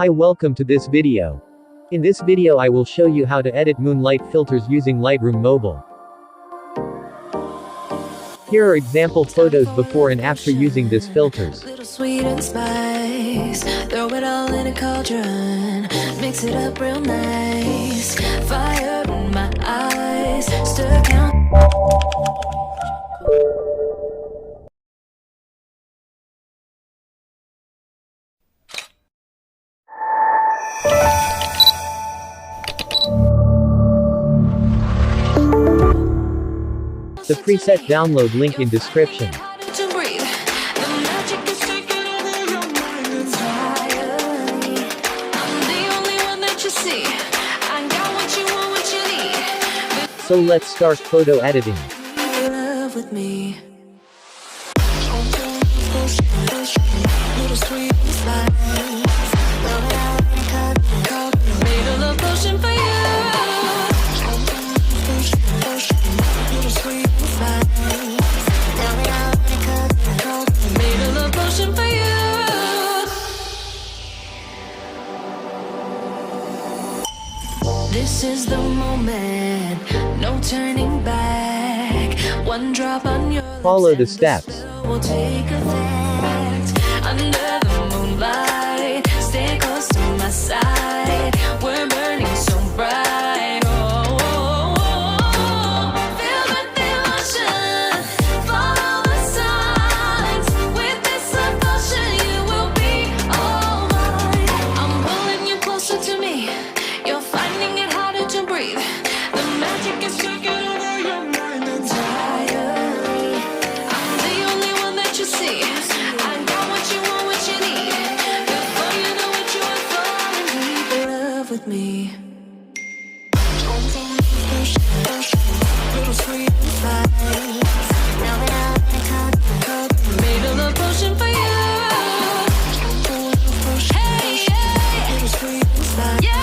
Hi, welcome to this video. In this video I will show you how to edit Moonlight filters using Lightroom Mobile. Here are example photos before and after using these filters. Little sweet and spice, throw it all in a cauldron, mix it up real nice. Fire in my eyes, stir count. The preset download link in description. So let's start photo editing. This is the moment, no turning back. One drop on your lips. Follow the steps. Will take effect. Under the moonlight, stay close to my side. We're burning so bright. Oh, oh, oh. Feel the emotion, follow the signs. With this devotion, you will be all mine. I'm pulling you closer to me. You're finding it harder to breathe. The magic is taking over your mind entirely. I'm the only one that you see. I got what you want, what you need. Before you know it, you are falling deep in love with me. Little sweet and spice. Now that I made a love potion for you. Hey, yeah. Little sweet and spice. Yeah.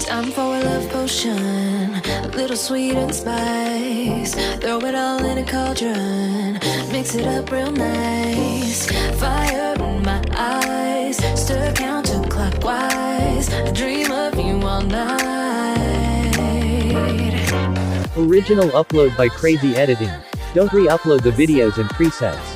Time for a love potion, a little sweet and spice. Throw it all in a cauldron, mix it up real nice. Fire in my eyes, stir counterclockwise. I dream of you all night. Original upload by CRAZY Editing. Don't re-upload the videos and presets.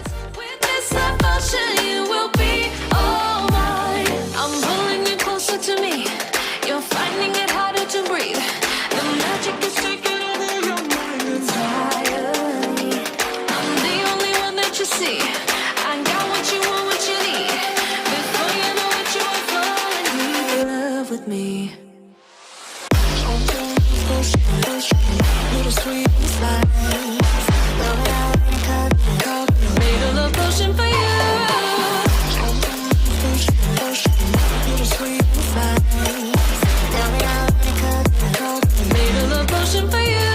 With me. Made a love potion for you. Made a love potion for you.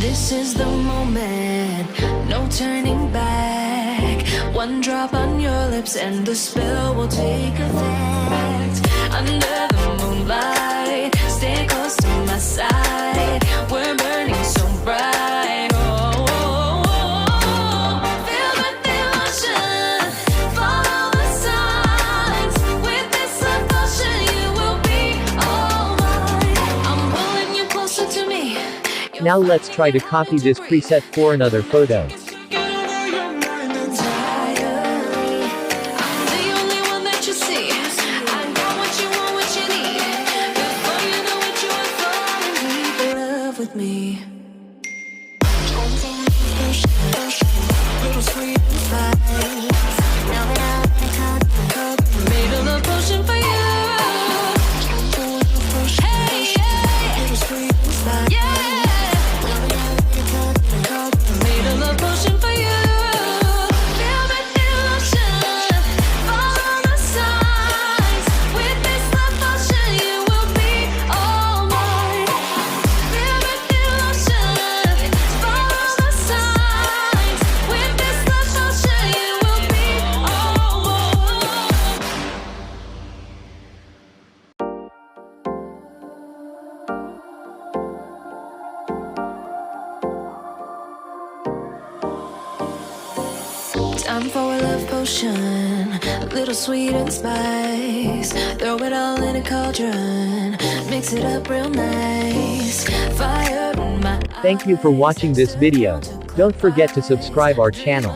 This is the moment, no turning back. One drop on your lips and the spell will take effect. Under the moonlight, stay close to my side. We're burning so bright. Oh, oh, oh. Feel the emotion, follow the signs. With this devotion, you will be all mine. I'm pulling you closer to me. Now let's try to copy this preset for another photo. With me. Made a love potion for you. Hey, yeah. Yeah. I'm for a love potion, a little sweet and spice. Throw it all in a cauldron, mix it up real nice. Fire in my Thank you for watching this video. Don't forget to subscribe our channel.